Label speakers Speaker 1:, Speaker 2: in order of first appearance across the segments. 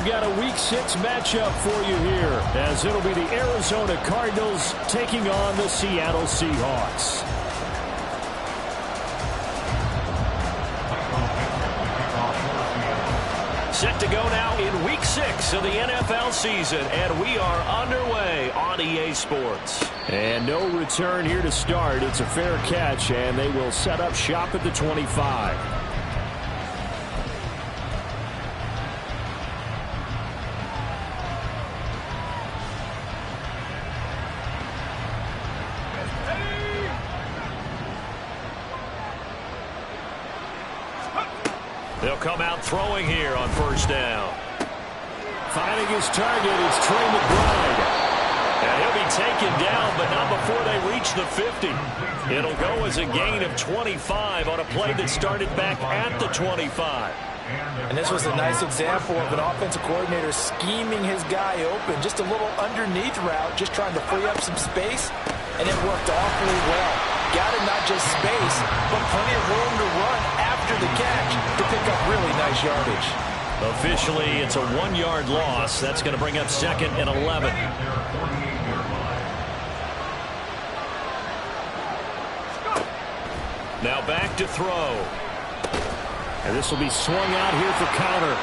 Speaker 1: got a Week 6 matchup for you here, as it'll be the Arizona Cardinals taking on the Seattle Seahawks. Set to go now in Week 6 of the NFL season, and we are underway on EA Sports. And no return here to start. It's a fair catch, and they will set up shop at the 25. They'll come out throwing here on first down. Finding his target, it's Trey McBride. And he'll be taken down, but not before they reach the 50. It'll go as a gain of 25 on a play that started back at the 25.
Speaker 2: And this was a nice example of an offensive coordinator scheming his guy open. Just a little underneath route, just trying to free up some space, and it worked awfully well. Got it, not just space, but plenty of room to run after the catch to pick up really nice yardage.
Speaker 1: Officially, it's a 1-yard loss. That's going to bring up 2nd and 11. Now back to throw. And this will be swung out here for counter.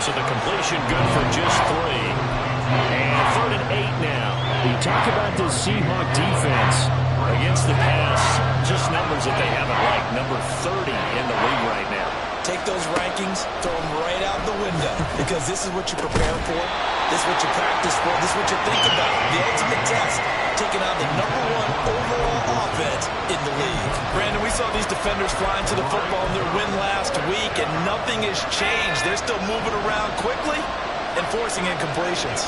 Speaker 1: So the completion good for just 3. And 3rd and 8 now. You talk about this Seahawk defense against the pass. Just numbers that they haven't liked. Number 30 in the league right now.
Speaker 2: Take those rankings, throw them right out the window, because this is what you prepare for. This is what you practice for. This is what you think about. The ultimate test, taking on the #1 overall offense in the league. Brandon, we saw these defenders flying to the football in their win last week, and nothing has changed. They're still moving around quickly and forcing incompletions.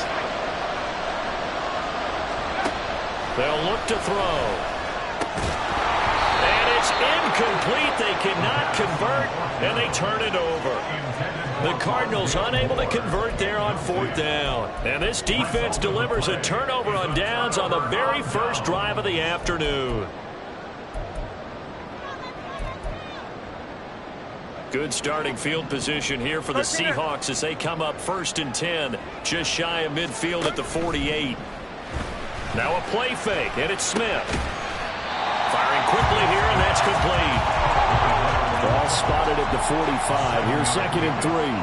Speaker 1: They'll look to throw. And it's incomplete. They cannot convert, and they turn it over. The Cardinals unable to convert there on 4th down. And this defense delivers a turnover on downs on the very first drive of the afternoon. Good starting field position here for the Seahawks as they come up 1st and 10, just shy of midfield at the 48. Now a play fake, and it's Smith. Firing quickly here, and that's complete. Ball spotted at the 45. Here's 2nd and 3.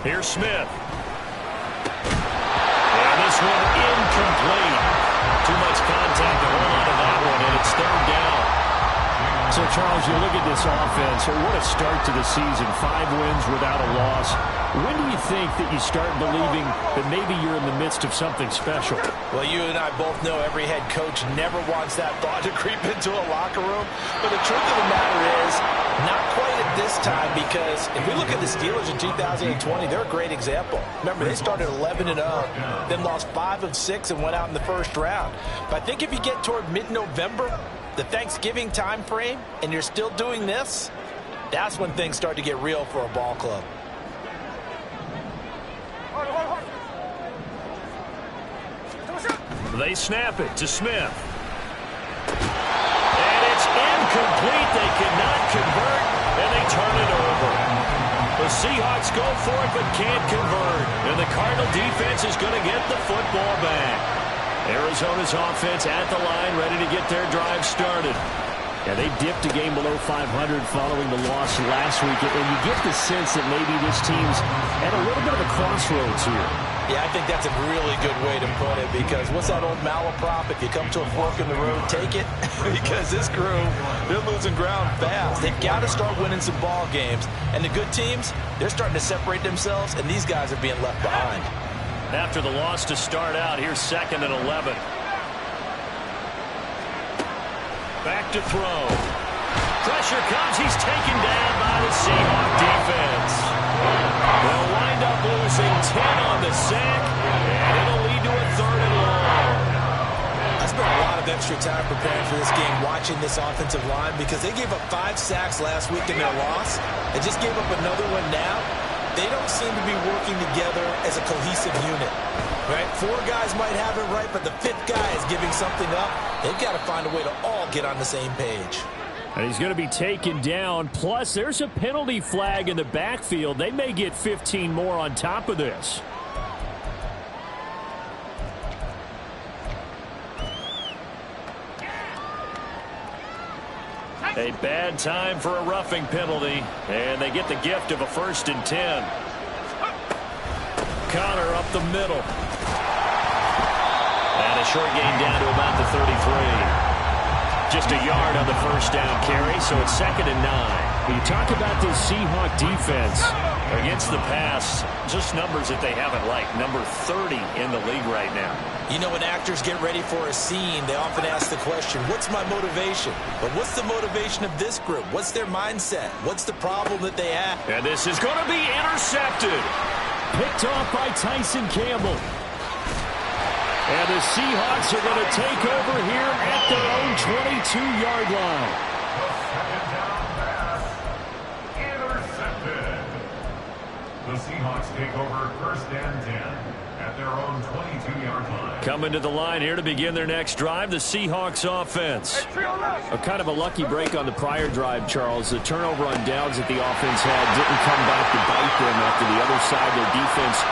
Speaker 1: Here's Smith. And this one incomplete. Too much contact to hold on to that one, and it's 3rd down. So, Charles, you look at this offense, what a start to the season. 5 wins without a loss. When do you think that you start believing that maybe you're in the midst of something special?
Speaker 2: Well, you and I both know every head coach never wants that thought to creep into a locker room. But the truth of the matter is, not quite at this time, because if we look at the Steelers in 2020, they're a great example. Remember, they started 11-0, then lost 5 of 6 and went out in the first round. But I think if you get toward mid-November, the Thanksgiving time frame, and you're still doing this, that's when things start to get real for a ball club.
Speaker 1: They snap it to Smith. And it's incomplete. They cannot convert, and they turn it over. The Seahawks go for it but can't convert. And the Cardinal defense is going to get the football back. Arizona's offense at the line, ready to get their drive started. And they dipped a game below 500 following the loss last week. And you get the sense that maybe this team's at a little bit of a crossroads here.
Speaker 2: Yeah, I think that's a really good way to put it, because what's that old malaprop? If you come to a fork in the road, take it. Because this crew, they're losing ground fast. They've got to start winning some ball games. And the good teams, they're starting to separate themselves, and these guys are being left behind.
Speaker 1: After the loss to start out, here's 2nd and 11. Back to throw. Pressure comes. He's taken down by the Seahawk defense. They'll wind up losing 10 on the sack, and it'll lead to a 3rd and long.
Speaker 2: I spent a lot of extra time preparing for this game, watching this offensive line, because they gave up 5 sacks last week in their loss. They just gave up another one now. They don't seem to be working together as a cohesive unit. Right? 4 guys might have it right, but the 5th guy is giving something up. They've got to find a way to all get on the same page.
Speaker 1: And he's going to be taken down. Plus, there's a penalty flag in the backfield. They may get 15 more on top of this. A bad time for a roughing penalty. And they get the gift of a 1st and 10. Connor up the middle. And a short gain down to about the 33. Just a yard on the 1st down carry, so it's 2nd and 9. You talk about this Seahawk defense against the pass, just numbers that they haven't liked. Number 30 in the league right now.
Speaker 2: You know, when actors get ready for a scene, they often ask the question, what's my motivation? But what's the motivation of this group? What's their mindset? What's the problem that they have?
Speaker 1: And this is going to be intercepted. Picked off by Tyson Campbell. And the Seahawks are going to take over here at their own 22-yard line.
Speaker 3: Intercepted. The Seahawks take over 1st and 10 at their own 22-yard line.
Speaker 1: Coming to the line here to begin their next drive, the Seahawks offense. A kind of a lucky break on the prior drive, Charles. The turnover on downs that the offense had didn't come back to bite them after the other side. Their defense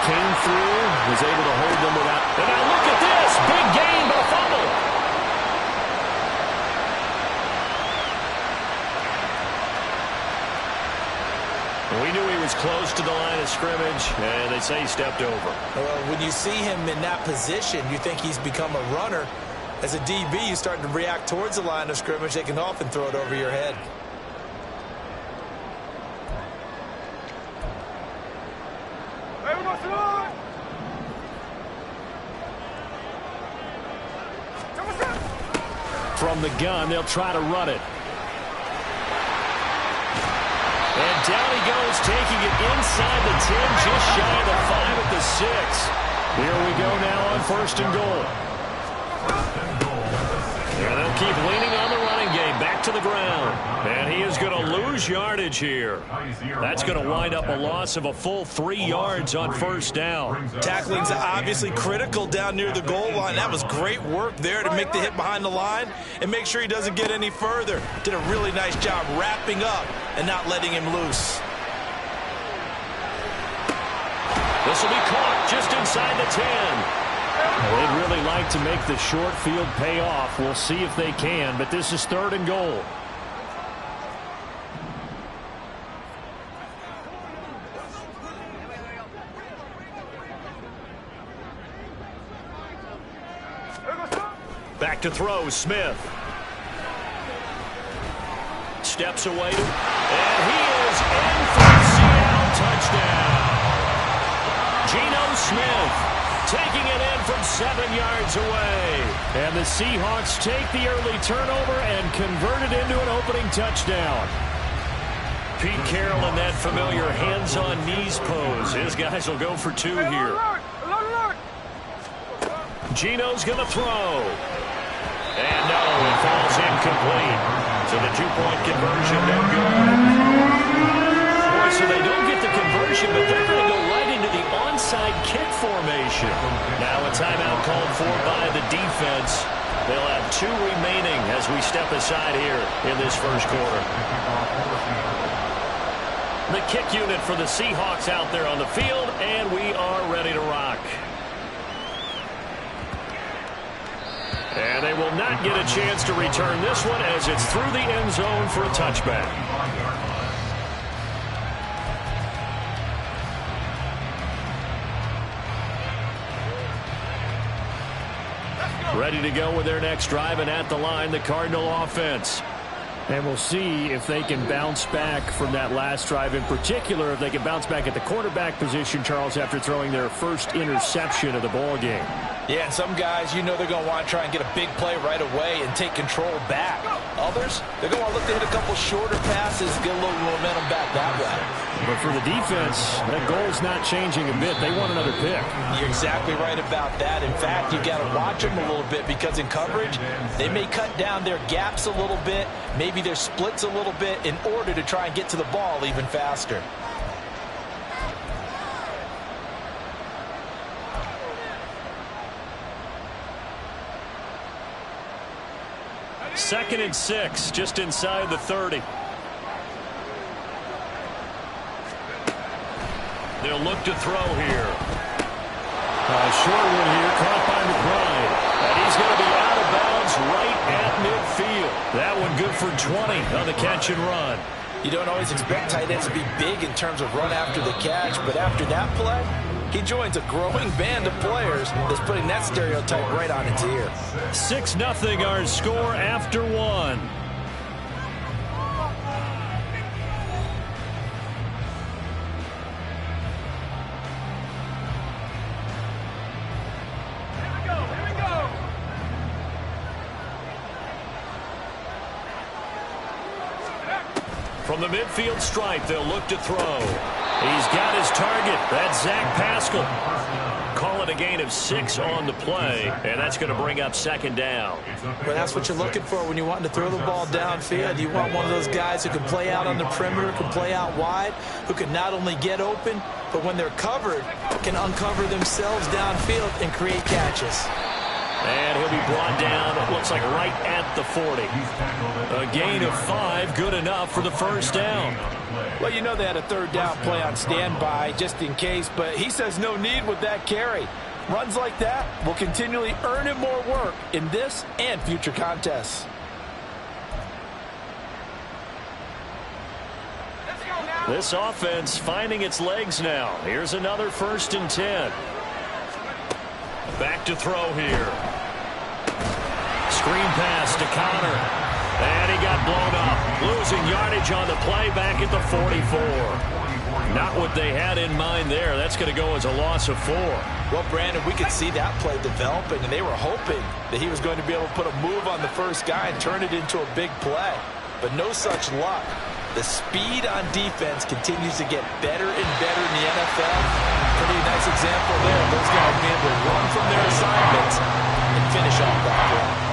Speaker 1: came through, was able to hold them without. And now look at this. Big gain, but a fumble. We knew he was close to the line of scrimmage, and they say he stepped over.
Speaker 2: Well, when you see him in that position, you think he's become a runner. As a DB, you start to react towards the line of scrimmage. They can often throw it over your head.
Speaker 1: From the gun, they'll try to run it. And down he goes, taking it inside the 10, just shy of the 5 at the 6. Here we go now on 1st and goal. And they'll keep leaning on the running game, back to the ground. And he is going to lose yardage here. That's going to wind up a loss of a full 3 yards on 1st down.
Speaker 2: Tackling's obviously critical down near the goal line. That was great work there to make the hit behind the line and make sure he doesn't get any further. Did a really nice job wrapping up and not letting him loose.
Speaker 1: This will be caught just inside the 10. They'd really like to make the short field pay off. We'll see if they can, but this is 3rd and goal. Back to throw, Smith. Steps away, and he is in for Seattle touchdown. Geno Smith taking it in from 7 yards away. And the Seahawks take the early turnover and convert it into an opening touchdown. Pete Carroll in that familiar hands-on knees pose. His guys will go for 2 here. Geno's going to throw. And no, it falls incomplete. So the 2-point conversion no good. Boy, so they don't get the conversion, but they're going to go right into the onside kick formation. Now a timeout called for by the defense. They'll have 2 remaining as we step aside here in this 1st quarter. The kick unit for the Seahawks out there on the field, and we are ready to rock. And they will not get a chance to return this one as it's through the end zone for a touchback. Ready to go with their next drive, and at the line, the Cardinal offense. And we'll see if they can bounce back from that last drive. In particular, if they can bounce back at the quarterback position, Charles, after throwing their first interception of the ball game.
Speaker 2: Yeah, and some guys, you know they're going to want to try and get a big play right away and take control back. Others, they're going to want to look to hit a couple shorter passes, get a little momentum back that way.
Speaker 1: But for the defense, that goal's not changing a bit. They want another pick.
Speaker 2: You're exactly right about that. In fact, you've got to watch them a little bit because in coverage, they may cut down their gaps a little bit, maybe their splits a little bit in order to try and get to the ball even faster.
Speaker 1: 2nd and 6, just inside the 30. They'll look to throw here. Short one here, caught by McBride. And he's going to be out of bounds right at midfield. That one good for 20 on the catch and run.
Speaker 2: You don't always expect tight ends to be big in terms of run after the catch, but after that play, he joins a growing band of players that's putting that stereotype right on its ear.
Speaker 1: 6-0 our score after 1. From the midfield stripe, they'll look to throw. He's got his target. That's Zach Pascal. Call it a gain of 6 on the play, and that's going to bring up 2nd down.
Speaker 2: Well, that's what you're looking for when you want to throw the ball downfield. You want one of those guys who can play out on the perimeter, can play out wide, who can not only get open, but when they're covered, can uncover themselves downfield and create catches.
Speaker 1: And he'll be brought down, it looks like right at the 40. A gain of 5, good enough for the first down.
Speaker 2: Well, you know they had a 3rd down play on standby just in case, but he says no need with that carry. Runs like that will continually earn him more work in this and future contests.
Speaker 1: This offense finding its legs now. Here's another 1st and 10. Back to throw here. Screen pass to Connor. And he got blown up. Losing yardage on the play back at the 44. Not what they had in mind there. That's going to go as a loss of 4.
Speaker 2: Well, Brandon, we could see that play developing, and they were hoping that he was going to be able to put a move on the first guy and turn it into a big play. But no such luck. The speed on defense continues to get better and better in the NFL. Pretty nice example there. Those guys being able to run from their assignments and finish off that play.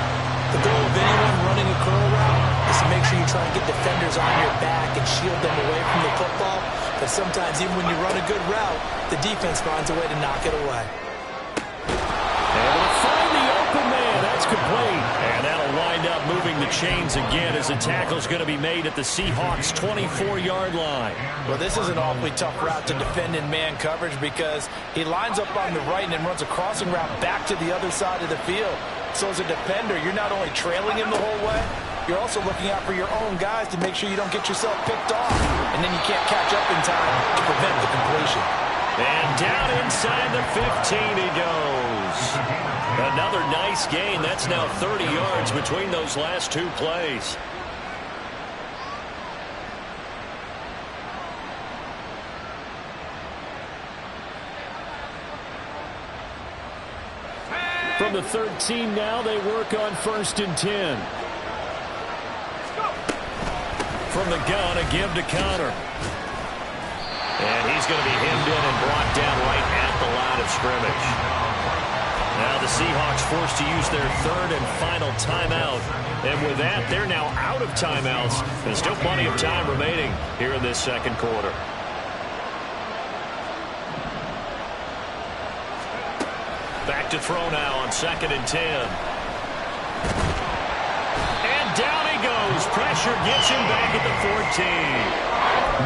Speaker 2: The goal of anyone running a curl route is to make sure you try and get defenders on your back and shield them away from the football. But sometimes even when you run a good route, the defense finds a way to knock it away.
Speaker 1: Able to find the open man. That's complete. And that'll wind up moving the chains again as the tackle's going to be made at the Seahawks' 24-yard line.
Speaker 2: Well, this is an awfully tough route to defend in man coverage because he lines up on the right and then runs a crossing route back to the other side of the field. So as a defender, you're not only trailing him the whole way, you're also looking out for your own guys to make sure you don't get yourself picked off. And then you can't catch up in time to prevent the completion.
Speaker 1: And down inside the 15 he goes. Another nice gain. That's now 30 yards between those last 2 plays. From the 13 now, they work on 1st and 10. From the gun, a give to Connor. And he's going to be hemmed in and brought down right at the line of scrimmage. Now the Seahawks forced to use their 3rd and final timeout. And with that, they're now out of timeouts. There's still plenty of time remaining here in this 2nd quarter. Back to throw now on 2nd and 10. And down he goes. Pressure gets him back at the 14.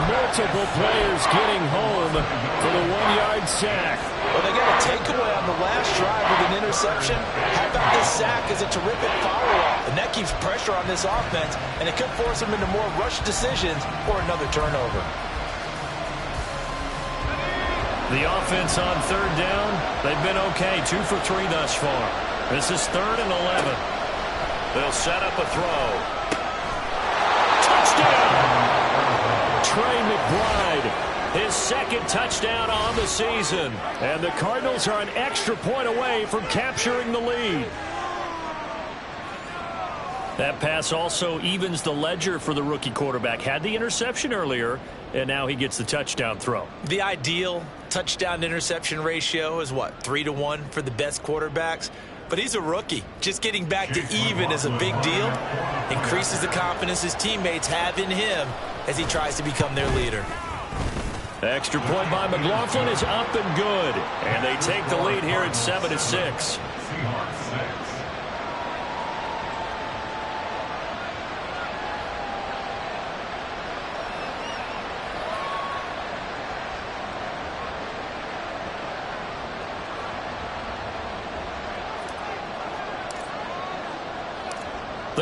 Speaker 1: Multiple players getting home for the 1-yard sack.
Speaker 2: Well, they got a takeaway on the last drive with an interception. How about this sack as a terrific follow-up? And that keeps pressure on this offense, and it could force them into more rushed decisions or another turnover.
Speaker 1: The offense on 3rd down, they've been okay. 2 for 3 thus far. This is 3rd and 11. They'll set up a throw. Touchdown! Trey McBride, his 2nd touchdown on the season. And the Cardinals are an extra point away from capturing the lead. That pass also evens the ledger for the rookie quarterback. Had the interception earlier, and now he gets the touchdown throw.
Speaker 2: The ideal touchdown-interception ratio is, what, 3-to-1 for the best quarterbacks? But he's a rookie. Just getting back to even is a big deal. Increases the confidence his teammates have in him as he tries to become their leader.
Speaker 1: Extra point by McLaughlin is up and good. And they take the lead here at 7-6.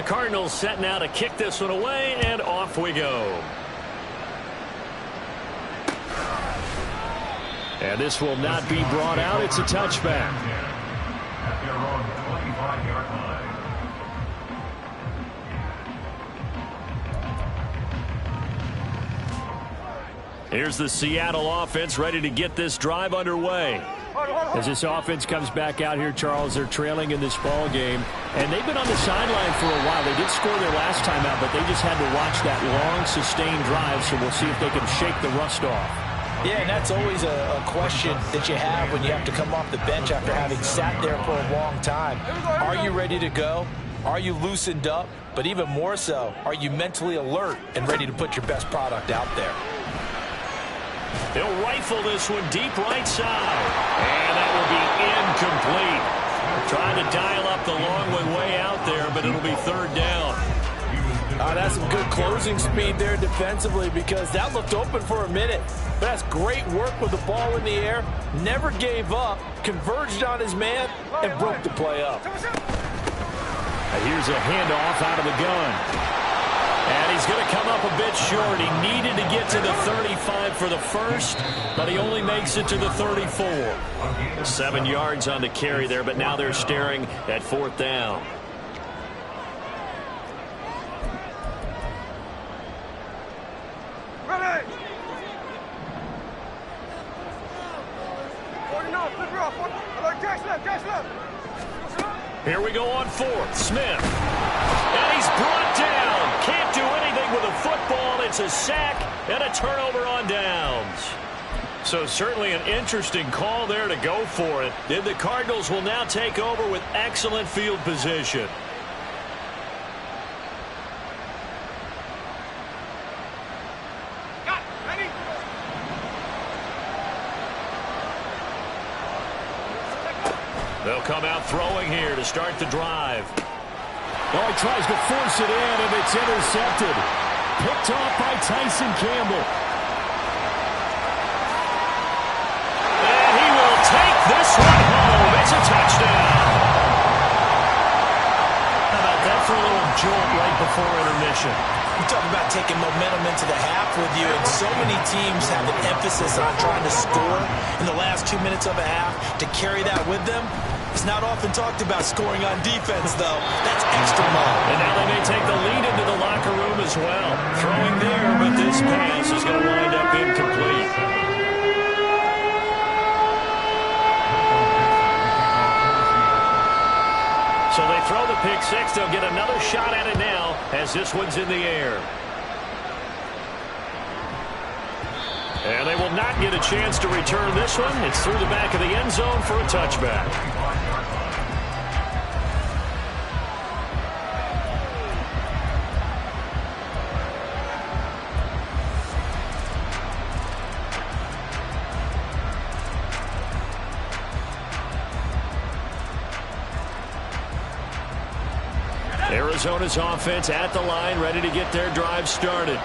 Speaker 1: The Cardinals set now to kick this one away, and off we go. And this will not be brought out. It's a touchback.
Speaker 3: At their own 25-yard line.
Speaker 1: Here's the Seattle offense ready to get this drive underway.
Speaker 4: As this offense comes back out here, Charles, they're trailing in this ball game, and they've been on the sideline for a while. They did score their last time out, but they just had to watch that long, sustained drive, so we'll see if they can shake the rust off.
Speaker 2: Yeah, and that's always a question that you have when you have to come off the bench after having sat there for a long time. Are you ready to go? Are you loosened up? But even more so, are you mentally alert and ready to put your best product out there?
Speaker 1: He'll rifle this one deep right side. And that will be incomplete. Trying to dial up the long one way out there, but it'll be third down.
Speaker 2: That's some good closing speed there defensively, because that looked open for a minute. But that's great work with the ball in the air. Never gave up, converged on his man, and broke the play up.
Speaker 1: Here's a handoff out of the gun. And he's going to come up a bit short. He needed to get to the 35 for the first, but he only makes it to the 34. 7 yards on the carry there, but now they're staring at fourth down.
Speaker 5: Ready!
Speaker 1: Here we go on fourth. Smith. And he's brought down. Can't do anything with a football. It's a sack and a turnover on downs. So certainly an interesting call there to go for it. And the Cardinals will now take over with excellent field position. They'll come out throwing here to start the drive.
Speaker 4: Oh, he tries to force it in, and it's intercepted. Picked off by Tyson Campbell.
Speaker 1: And he will take this one home. It's a touchdown. How about that for a little jolt right before intermission?
Speaker 2: You talk about taking momentum into the half with you, and so many teams have an emphasis on trying to score in the last 2 minutes of a half. To carry that with them, it's not often talked about scoring on defense, though. That's extra long.
Speaker 1: And now they may take the lead into the locker room as well. Throwing there, but this pass is going to wind up incomplete. So they throw the pick six. They'll get another shot at it now as this one's in the air. And they will not get a chance to return this one. It's through the back of the end zone for a touchback. Arizona's offense at the line, ready to get their drive started.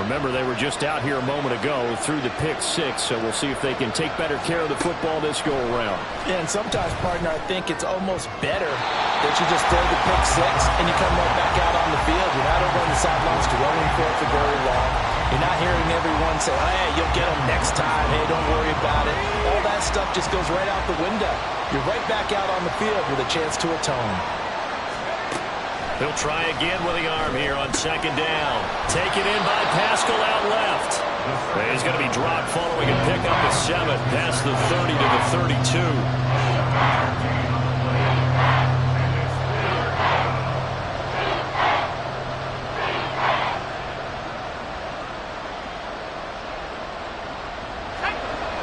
Speaker 1: Remember, they were just out here a moment ago through the pick six, so we'll see if they can take better care of the football this go-around.
Speaker 2: Yeah, and sometimes, partner, I think it's almost better that you just throw the pick six and you come right back out on the field. You're not over on the sidelines dwelling for it for very long. You're not hearing everyone say, hey, you'll get them next time. Hey, don't worry about it. All that stuff just goes right out the window. You're right back out on the field with a chance to atone.
Speaker 1: He'll try again with the arm here on second down. Taken in by Pascal out left. He's going to be dropped following a pickup of 7 past the 30 to the 32.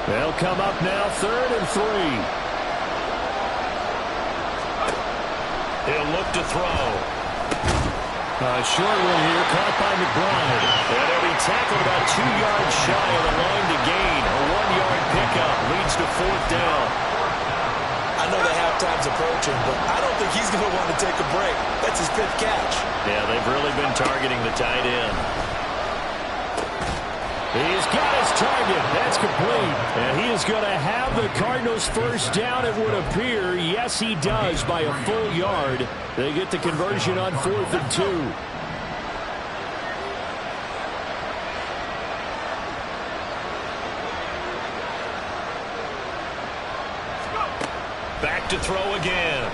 Speaker 4: They'll come up now 3rd and 3.
Speaker 1: He'll look to throw.
Speaker 4: Short one here, caught by McBride.
Speaker 1: And he'll be tackled about 2 yards shy of the line to gain. A 1-yard pickup leads to fourth down.
Speaker 2: I know the halftime's approaching, but I don't think he's going to want to take a break. That's his 5th catch.
Speaker 1: Yeah, they've really been targeting the tight end.
Speaker 4: He's got his target. That's complete. And he is going to have the Cardinals first down, it would appear. Yes, he does, by a full yard. They get the conversion on 4th and 2.
Speaker 1: Back to throw again.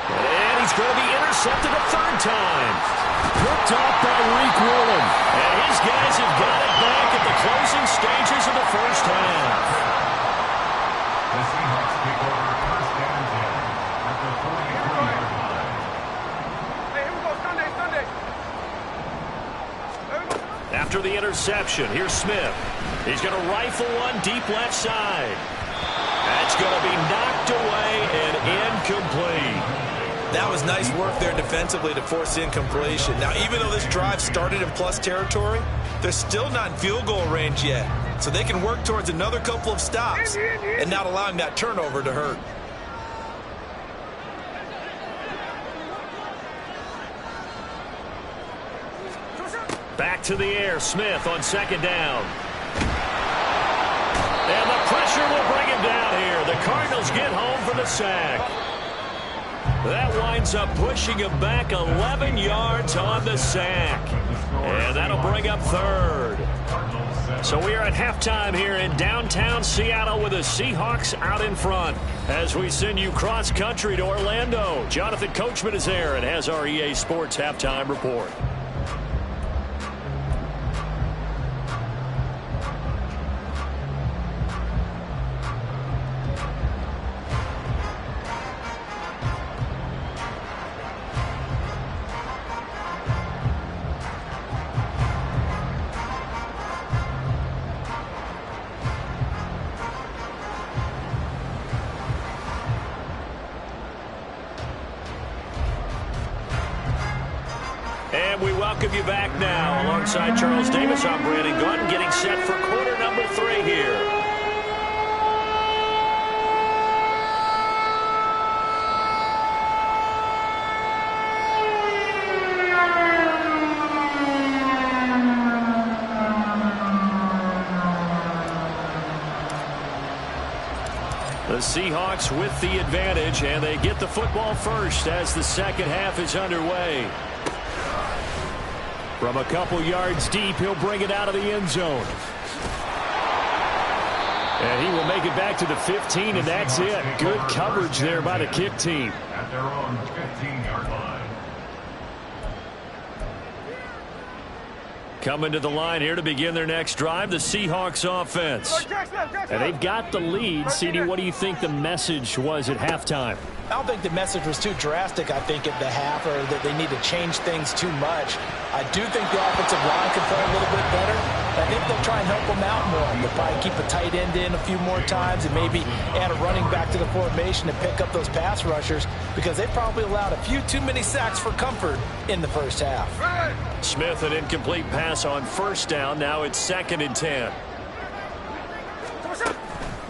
Speaker 1: And he's going to be intercepted a third time.
Speaker 4: Picked off by Reek Woolen.
Speaker 1: And his guys have got it back at the closing stages of the first half.
Speaker 3: The Seahawks take over first and 10 at the 43-yard line.
Speaker 5: Hey, here we go. Sunday.
Speaker 1: After the interception, here's Smith. He's going to rifle one deep left side. That's going to be knocked away and incomplete.
Speaker 2: That was nice work there defensively to force incompletion. Now, even though this drive started in plus territory, they're still not in field goal range yet. So they can work towards another couple of stops and not allowing that turnover to hurt.
Speaker 1: Back to the air, Smith on second down. And the pressure will bring him down here. The Cardinals get home for the sack. That winds up pushing him back 11 yards on the sack. And that'll bring up third. So we are at halftime here in downtown Seattle with the Seahawks out in front. As we send you cross-country to Orlando, Jonathan Coachman is there and has our EA Sports halftime report. And we welcome you back now. Alongside Charles Davis, I'm Brandon Gaudin, getting set for quarter number 3 here. The Seahawks with the advantage, and they get the football first as the second half is underway. From a couple yards deep, he'll bring it out of the end zone. And he will make it back to the 15, and that's it. Good coverage there by the kick team.
Speaker 3: At their own 15-yard line.
Speaker 1: Coming to the line here to begin their next drive, the Seahawks offense.
Speaker 4: And they've got the lead. CD, what do you think the message was at halftime?
Speaker 2: I don't think the message was too drastic, I think, at the half, or that they need to change things too much. I do think the offensive line can play a little bit better. I think they'll try and help them out more. They'll probably keep a tight end in a few more times and maybe add a running back to the formation and pick up those pass rushers, because they probably allowed a few too many sacks for comfort in the first half.
Speaker 1: Smith, an incomplete pass on first down. Now it's 2nd and 10.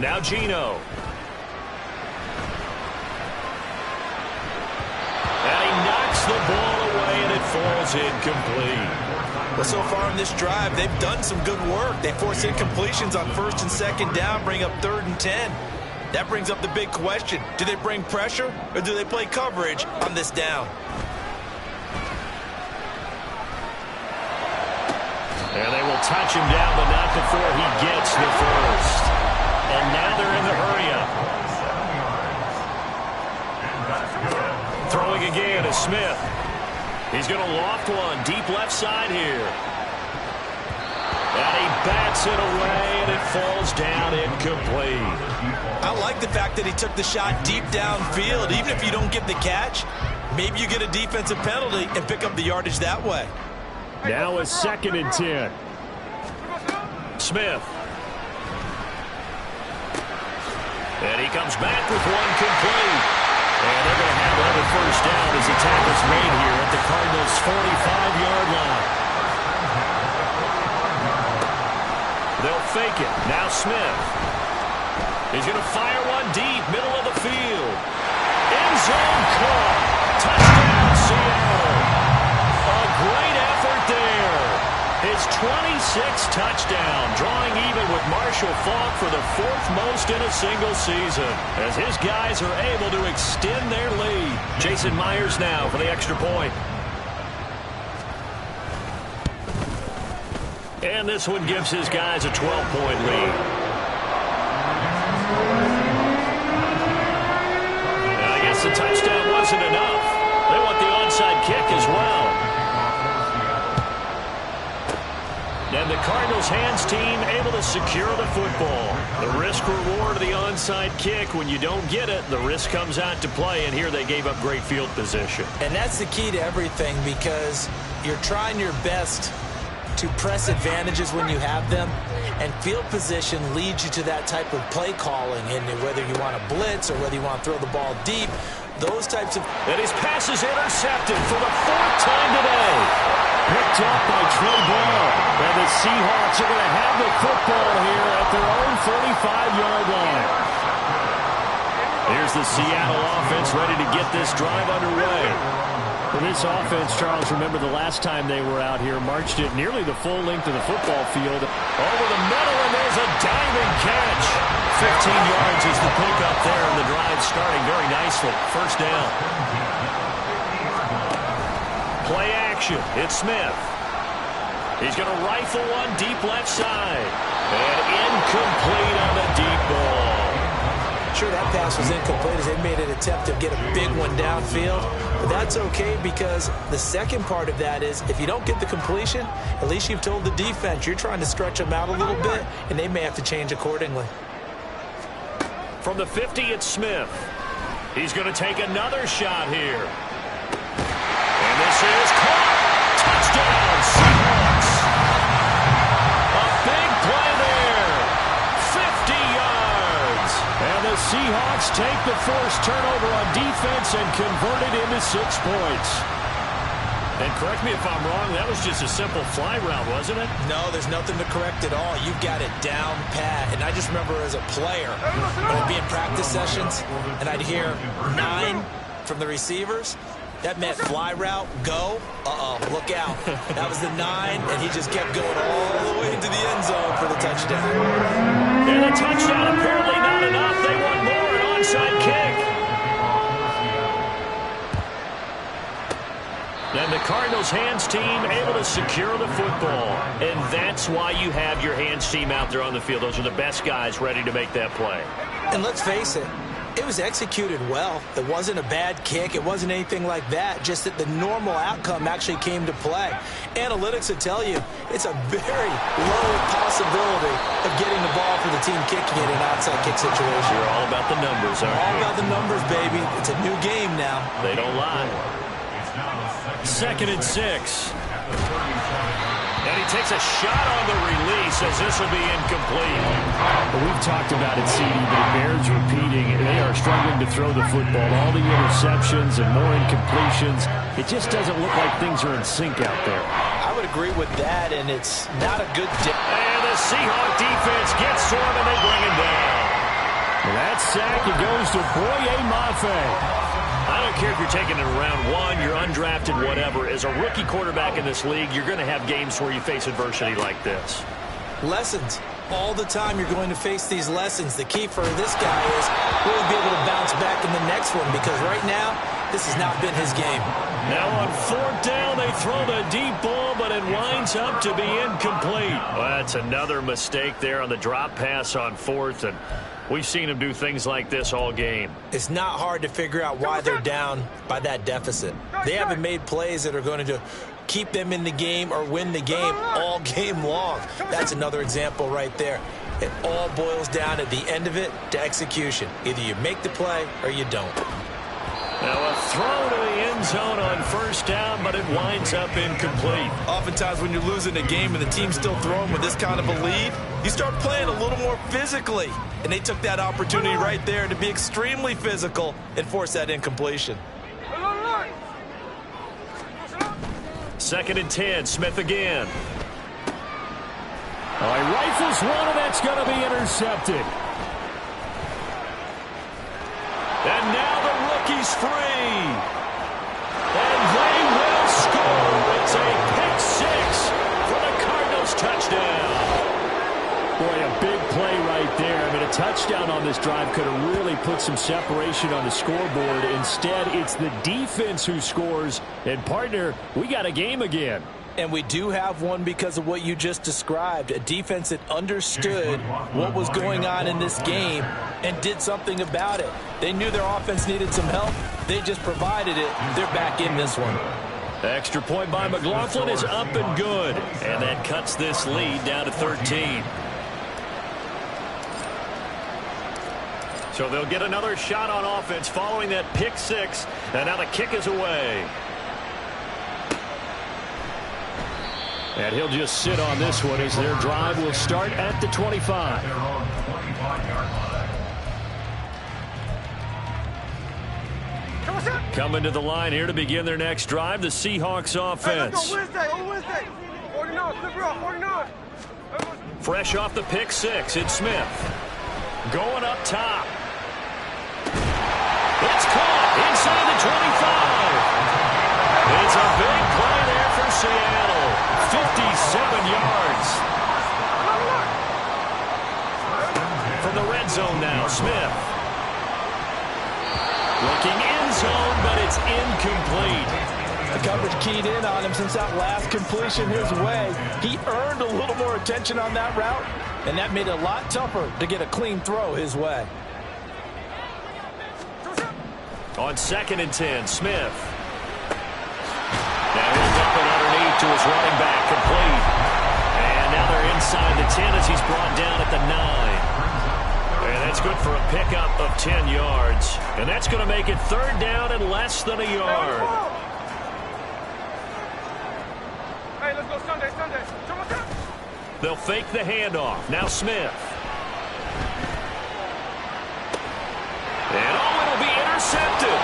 Speaker 1: Now Geno. And he knocks the ball away, and it falls incomplete.
Speaker 2: Well, so far in this drive, they've done some good work. They force incompletions on 1st and 2nd down, bring up 3rd and 10. That brings up the big question. Do they bring pressure, or do they play coverage on this down?
Speaker 1: And they will touch him down, but not before he gets the first. And now they're in the hurry-up. Throwing again is Smith. He's going to loft one deep left side here. And he bats it away, and it falls down incomplete.
Speaker 2: I like the fact that he took the shot deep downfield. Even if you don't get the catch, maybe you get a defensive penalty and pick up the yardage that way.
Speaker 4: Now it's 2nd and 10.
Speaker 1: Smith. And he comes back with one complete. And they're going to have another first down as the tackle's made here at the Cardinals' 45-yard line. They'll fake it. Now Smith. He's going to fire one deep, middle of the field. End zone caught. Touchdown, Seattle. A great effort there. his 26th touchdown, drawing even with Marshall Faulk for the 4th most in a single season, as his guys are able to extend their lead. Jason Myers now for the extra point. And this one gives his guys a 12-point lead. And I guess the touchdown wasn't enough. They want the onside kick as well. And the Cardinals' hands team able to secure the football. The risk-reward of the onside kick, when you don't get it, the risk comes out to play, and here they gave up great field position.
Speaker 2: And that's the key to everything, because you're trying your best to press advantages when you have them, and field position leads you to that type of play calling, and whether you want to blitz or whether you want to throw the ball deep, those types of...
Speaker 1: And his pass is intercepted for the 4th time today.
Speaker 4: Picked up by Trey Brown. And the Seahawks are going to have the football here at their own 35-yard line. Here's the Seattle offense ready to get this drive underway. For this offense, Charles, remember the last time they were out here, marched it nearly the full length of the football field.
Speaker 1: Over the middle, and there's a diving catch. 15 yards is the pickup there, and the drive starting very nicely. First down. Play action. It's Smith. He's going to rifle one deep left side. And incomplete on the deep ball.
Speaker 2: Sure, that pass was incomplete as they made an attempt to get a big one downfield. But that's okay, because the second part of that is if you don't get the completion, at least you've told the defense you're trying to stretch them out a little bit, and they may have to change accordingly.
Speaker 1: From the 50, it's Smith. He's going to take another shot here. And this is caught. Touchdown, Seahawks. A big play there. 50 yards.
Speaker 4: And the Seahawks take the first turnover on defense and convert it into 6 points.
Speaker 1: And correct me if I'm wrong, that was just a simple fly route, wasn't it?
Speaker 2: No, there's nothing to correct at all. You've got it down pat. And I just remember as a player, when I'd be in practice sessions, and I'd hear 9 from the receivers, that meant fly route, go, look out. That was the 9, and he just kept going all the way into the end zone for the touchdown.
Speaker 1: And a touchdown apparently not enough. They want more, an onside kick. And the Cardinals' hands team able to secure the football. And that's why you have your hands team out there on the field. Those are the best guys ready to make that play.
Speaker 2: And let's face it, it was executed well. It wasn't a bad kick. It wasn't anything like that. Just that the normal outcome actually came to play. Analytics will tell you it's a very low possibility of getting the ball for the team kicking it in an outside kick situation.
Speaker 1: You're all about the numbers, aren't you?
Speaker 2: All about the numbers, baby. It's a new game now.
Speaker 1: They don't lie.
Speaker 4: 2nd and 6.
Speaker 1: And he takes a shot on the release as this will be incomplete.
Speaker 4: Well, we've talked about it, CD, but it bears repeating. They are struggling to throw the football. All the interceptions and more incompletions. It just doesn't look like things are in sync out there.
Speaker 2: I would agree with that, and it's not a good...
Speaker 1: And the Seahawk defense gets to him, and they bring him down.
Speaker 4: Well, that sack, it goes to Boye Mafe.
Speaker 1: I don't care if you're taking it in round 1, you're undrafted, whatever. As a rookie quarterback in this league, you're going to have games where you face adversity like this.
Speaker 2: Lessons. All the time you're going to face these lessons. The key for this guy is really be able to bounce back in the next one, because right now, this has not been his game.
Speaker 1: Now on 4th down, they throw the deep ball, but it winds up to be incomplete. Well, that's another mistake there on the drop pass on 4th, and we've seen him do things like this all game.
Speaker 2: It's not hard to figure out why they're down by that deficit. They haven't made plays that are going to keep them in the game or win the game all game long. That's another example right there. It all boils down at the end of it to execution. Either you make the play or you don't.
Speaker 1: Now a throw to the end zone on 1st down, but it winds up incomplete.
Speaker 2: Oftentimes when you're losing a game and the team's still throwing with this kind of a lead, you start playing a little more physically. And they took that opportunity right there to be extremely physical and force that incompletion.
Speaker 1: 2nd and 10, Smith again.
Speaker 4: Oh, he rifles one, and that's going to be intercepted.
Speaker 1: And now the rookie's free. And they will score. It's a pick 6 for the Cardinals.
Speaker 4: on this drive could have really put some separation on the scoreboard. Instead, it's the defense who scores. And, partner, we got a game again.
Speaker 2: And we do have one because of what you just described. A defense that understood what was going on in this game and did something about it. They knew their offense needed some help. They just provided it. They're back in this one.
Speaker 4: Extra point by McLaughlin is up and good. And that cuts this lead down to 13.
Speaker 1: So they'll get another shot on offense following that pick six. And now the kick is away.
Speaker 4: And he'll just sit on this one as their drive will start at the 25.
Speaker 3: Their own 25-yard line.
Speaker 1: Coming to the line here to begin their next drive, the Seahawks offense.
Speaker 5: Hey, let's go Wednesday. 49, flip it up, 49.
Speaker 1: Fresh off the pick six, it's Smith. Going up top. It's caught inside the 25. It's a big play there for Seattle. 57 yards. From the red zone now, Smith. Looking end zone, but it's incomplete.
Speaker 2: The coverage keyed in on him since that last completion his way. He earned a little more attention on that route, and that made it a lot tougher to get a clean throw his way.
Speaker 1: On 2nd and 10, Smith. Now he'll dump it underneath to his running back, complete. And now they're inside the 10 as he's brought down at the 9. And that's good for a pickup of 10 yards. And that's going to make it 3rd down and less than a yard.
Speaker 5: Hey, let's go Sunday.
Speaker 1: They'll fake the handoff. Now Smith. And it'll be intercepted.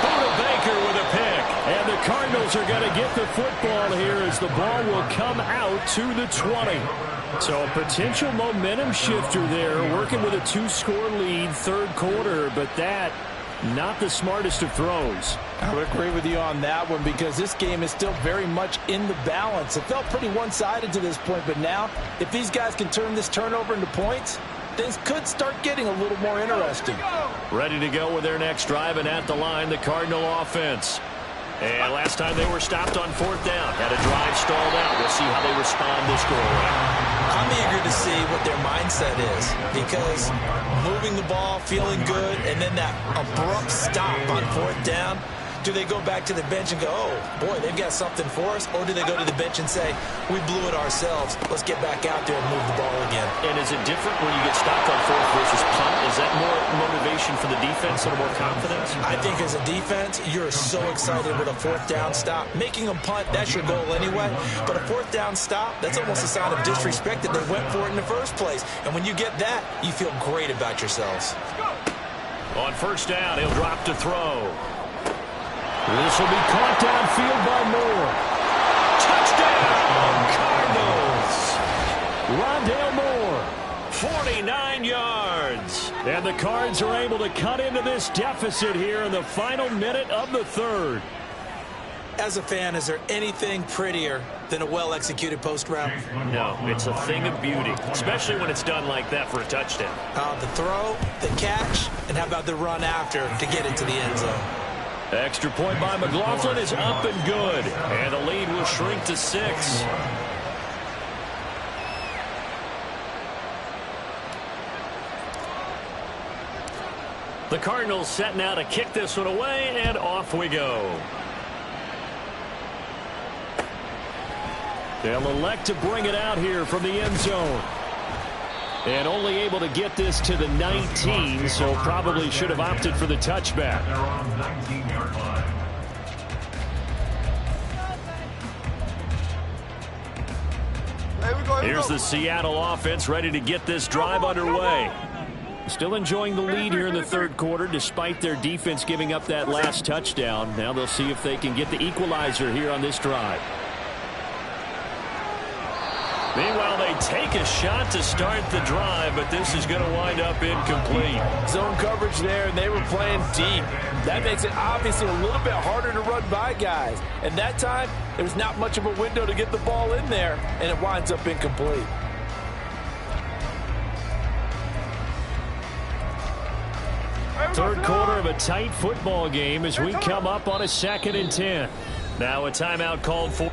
Speaker 1: Buda Baker with a pick.
Speaker 4: And the Cardinals are going to get the football here as the ball will come out to the 20. So a potential momentum shifter there, working with a 2-score lead, 3rd quarter, but that not the smartest of throws.
Speaker 2: I would agree with you on that one because this game is still very much in the balance. It felt pretty one-sided to this point, but now if these guys can turn this turnover into points, things could start getting a little more interesting.
Speaker 1: Ready to go with their next drive, and at the line, the Cardinal offense. And last time they were stopped on 4th down. Had a drive stalled out. We'll see how they respond this go-around.
Speaker 2: I'm eager to see what their mindset is because moving the ball, feeling good, and then that abrupt stop on 4th down, do they go back to the bench and go, oh, boy, they've got something for us? Or do they go to the bench and say, we blew it ourselves. Let's get back out there and move the ball again.
Speaker 1: And is it different when you get stopped on 4th versus punt? Is that more motivation for the defense and more confidence?
Speaker 2: I think as a defense, you're so excited with a 4th down stop. Making them punt, that's your goal anyway. But a 4th down stop, that's almost a sign of disrespect that they went for it in the first place. And when you get that, you feel great about yourselves.
Speaker 1: On 1st down, he'll drop to throw.
Speaker 4: This will be caught downfield by Moore.
Speaker 1: Touchdown, Cardinals! Rondale Moore, 49 yards.
Speaker 4: And the Cards are able to cut into this deficit here in the final minute of the 3rd.
Speaker 2: As a fan, is there anything prettier than a well-executed post route?
Speaker 1: No, it's a thing of beauty, especially when it's done like that for a touchdown.
Speaker 2: The throw, the catch, and how about the run after to get into the end zone?
Speaker 4: Extra point by McLaughlin is up and good.
Speaker 1: And the lead will shrink to 6. The Cardinals set now to kick this one away, and off we go.
Speaker 4: They'll elect to bring it out here from the end zone. And only able to get this to the 19, so probably should have opted for the touchback.
Speaker 3: Their own 19-yard line.
Speaker 1: Here's the Seattle offense ready to get this drive underway.
Speaker 4: Still enjoying the lead here in the 3rd quarter despite their defense giving up that last touchdown. Now they'll see if they can get the equalizer here on this drive.
Speaker 1: Meanwhile, they take a shot to start the drive, but this is going to wind up incomplete.
Speaker 2: Zone coverage there, and they were playing deep. That makes it obviously a little bit harder to run by guys. And that time, there's not much of a window to get the ball in there, and it winds up incomplete.
Speaker 4: Third quarter of a tight football game as we come up on a 2nd and 10. Now a timeout called for.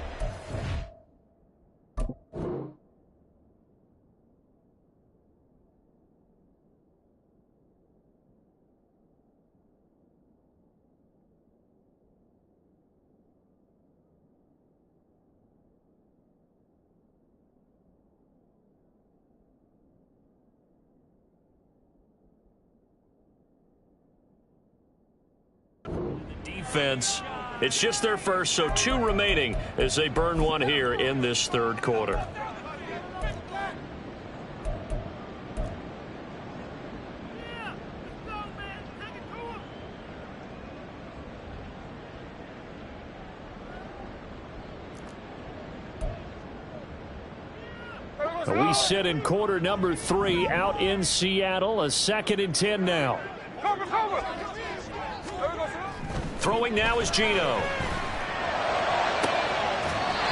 Speaker 4: Defense. It's just their first, so 2 remaining as they burn one here in this third quarter. We sit in quarter number 3 out in Seattle. A 2nd and 10 now. Throwing now is Geno.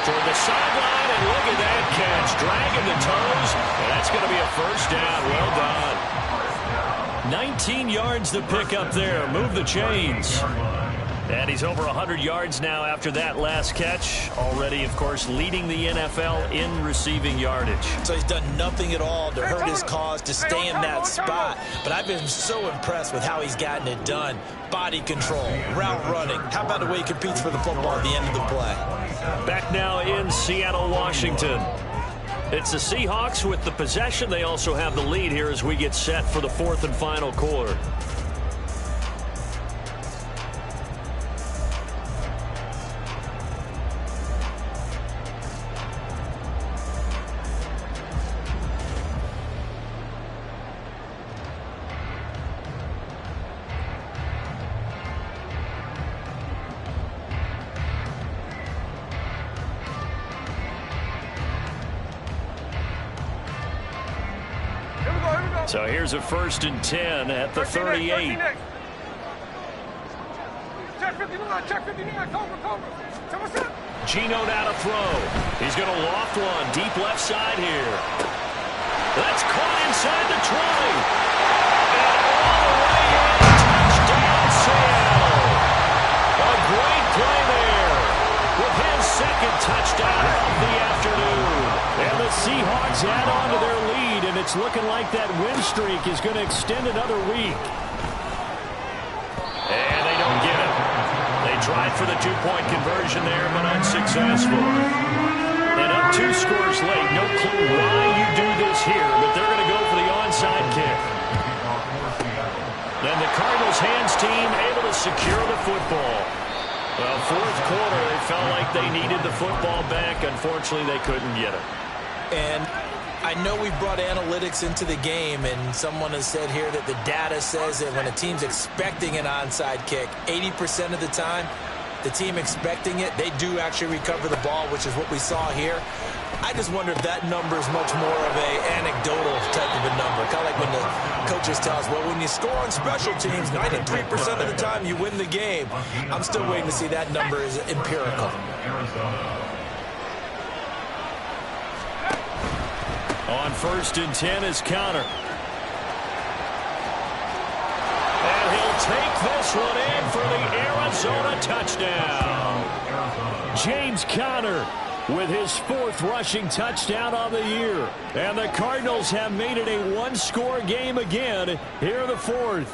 Speaker 4: Toward the sideline, and look at that catch. Dragging the toes, and that's going to be a first down. Well done. 19 yards to pick up there. Move the chains. And he's over 100 yards now after that last catch. Already, of course, leading the NFL in receiving yardage.
Speaker 2: So he's done nothing at all to hurt his cause, to stay in that spot. But I've been so impressed with how he's gotten it done. Body control, route running. How about the way he competes for the football at the end of the play?
Speaker 4: Back now in Seattle, Washington. It's the Seahawks with the possession. They also have the lead here as we get set for the 4th and final quarter. So here's a 1st and 10 at the 38. Geno now to throw. He's going to loft one deep left side here. That's caught inside the 20. And all the way in. Touchdown, Seattle. A great play there with his 2nd touchdown of the afternoon. And the Seahawks add on to their lead, and it's looking like that win streak is going to extend another week. And they don't get it. They tried for the 2-point conversion there, but unsuccessful. And up 2 scores late. No clue why you do this here, but they're going to go for the onside kick. Then the Cardinals hands team able to secure the football. Well, 4th quarter, they felt like they needed the football back. Unfortunately, they couldn't get it.
Speaker 2: And I know we've brought analytics into the game, and someone has said here that the data says that when a team's expecting an onside kick, 80% of the time, the team expecting it, they do actually recover the ball, which is what we saw here. I just wonder if that number is much more of a anecdotal type of a number. Kind of like when the coaches tell us, well, when you score on special teams, 93% of the time you win the game. I'm still waiting to see that number is empirical.
Speaker 4: On 1st and 10 is Conner. And he'll take this one in for the Arizona touchdown. James Conner with his 4th rushing touchdown on the year. And the Cardinals have made it a 1-score game again here in the 4th.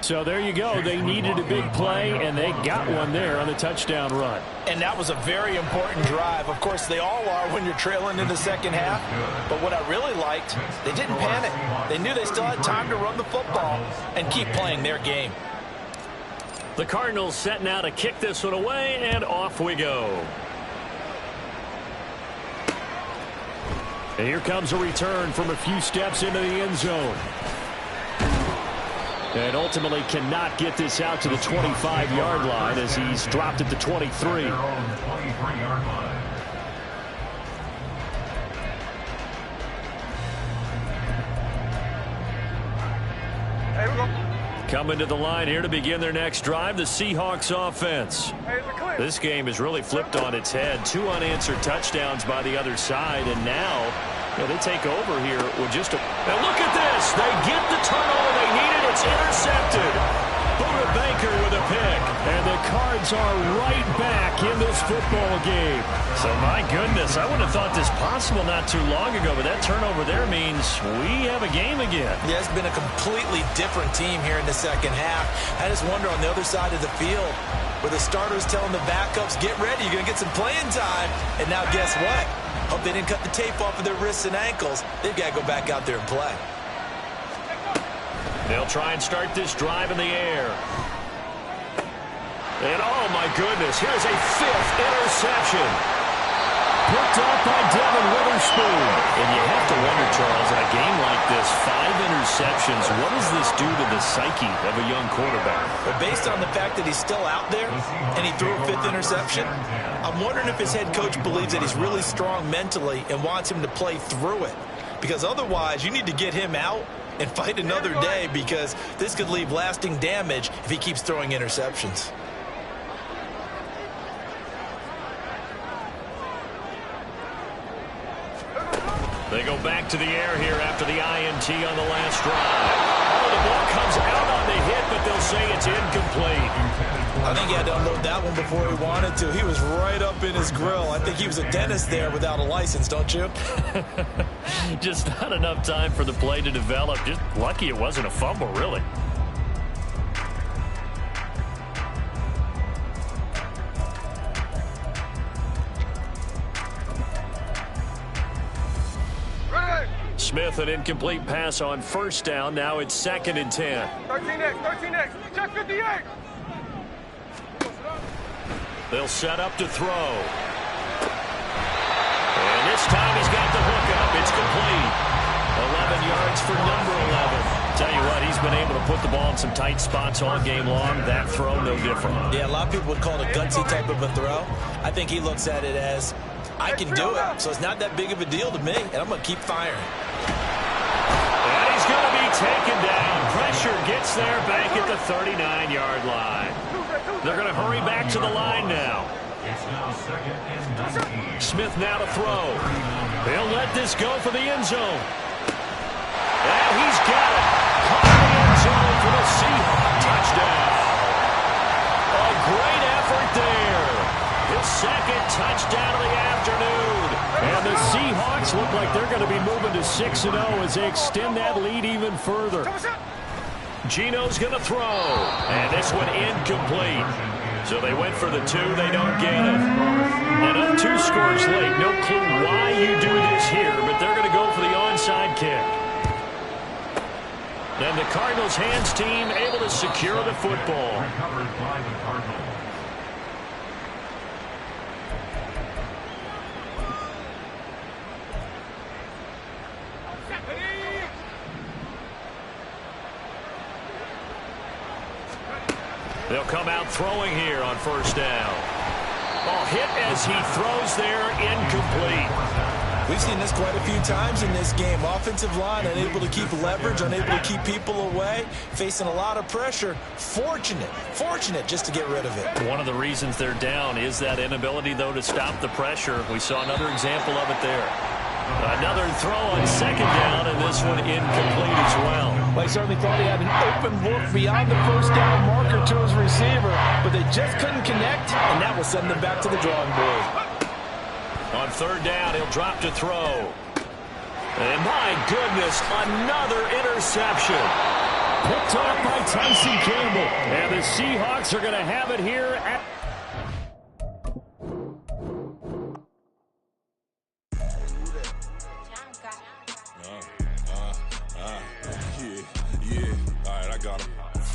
Speaker 4: So there you go. They needed a big play, and they got one there on the touchdown run.
Speaker 2: And that was a very important drive. Of course, they all are when you're trailing in the second half. But what I really liked, they didn't panic. They knew they still had time to run the football and keep playing their game.
Speaker 4: The Cardinals set now to kick this one away, and off we go. And here comes a return from a few steps into the end zone. And ultimately cannot get this out to the 25-yard line as he's dropped at the 23. Coming to the line here to begin their next drive, the Seahawks offense. This game has really flipped on its head. 2 unanswered touchdowns by the other side, and now Yeah, they take over here with just a... Now look at this. They get the turnover they needed. It's intercepted. Buda Baker with a pick. And the Cards are right back in this football game. So, my goodness, I wouldn't have thought this possible not too long ago, but that turnover there means we have a game again.
Speaker 2: Yeah, it's been a completely different team here in the second half. I just wonder on the other side of the field where the starters telling the backups, get ready, you're going to get some playing time. And now guess what? Hope they didn't cut the tape off of their wrists and ankles. They've got to go back out there and play.
Speaker 4: They'll try and start this drive in the air. And, oh, my goodness, here's a 5th interception. Picked up by Devin Witherspoon. And you have to wonder, Charles, in a game like this, 5 interceptions, what does this do to the psyche of a young quarterback?
Speaker 2: But based on the fact that he's still out there and he threw a 5th interception, I'm wondering if his head coach believes that he's really strong mentally and wants him to play through it. Because otherwise, you need to get him out and fight another day, because this could leave lasting damage if he keeps throwing interceptions.
Speaker 1: They go back to the air here after the INT on the last drive. Oh, the ball comes out on the hit, but they'll say it's incomplete.
Speaker 2: I think he had to unload that one before he wanted to. He was right up in his grill. I think he was a dentist there without a license, don't you?
Speaker 4: Just not enough time for the play to develop. Just lucky it wasn't a fumble, really. Smith, an incomplete pass on first down. Now it's 2nd and 10.
Speaker 5: 13X. Check 58.
Speaker 1: They'll set up to throw. And this time he's got the hookup. It's complete. 11 yards for number 11. Tell you what, he's been able to put the ball in some tight spots all game long. That throw, no different.
Speaker 2: Yeah, a lot of people would call it a gutsy type of a throw. I think he looks at it as, I can do it, so it's not that big of a deal to me, and I'm going to keep firing.
Speaker 1: And he's going to be taken down. Pressure gets there back at the 39-yard line. They're going to hurry back to the line now.
Speaker 3: It's now 2nd and 19.
Speaker 1: Smith now to throw. They'll let this go for the end zone. And he's got it. Caught in the end zone for the Seahawks touchdown. A great effort there. His 2nd touchdown of the afternoon. And the Seahawks look like they're going to be moving to 6-0 as they extend that lead even further. Geno's going to throw. And this one incomplete. So they went for the 2. They don't get it. And up 2 scores late. No clue why you do this here, but they're going to go for the onside kick. And the Cardinals' hands team able to secure the football.
Speaker 3: Recovered by the Cardinals.
Speaker 1: They'll come out throwing here on first down. Ball hit as he throws there, incomplete.
Speaker 2: We've seen this quite a few times in this game. Offensive line unable to keep leverage, unable to keep people away, facing a lot of pressure. Fortunate just to get rid of it.
Speaker 4: One of the reasons they're down is that inability, though, to stop the pressure. We saw another example of it there. Another throw on 2nd down, and this one incomplete as well.
Speaker 2: Well, he certainly thought he had an open look beyond the first down marker to his receiver, but they just couldn't connect, and that will send them back to the drawing board.
Speaker 1: On 3rd down, he'll drop to throw. And my goodness, another interception.
Speaker 4: Picked off by Tyson Campbell. And the Seahawks are going to have it here at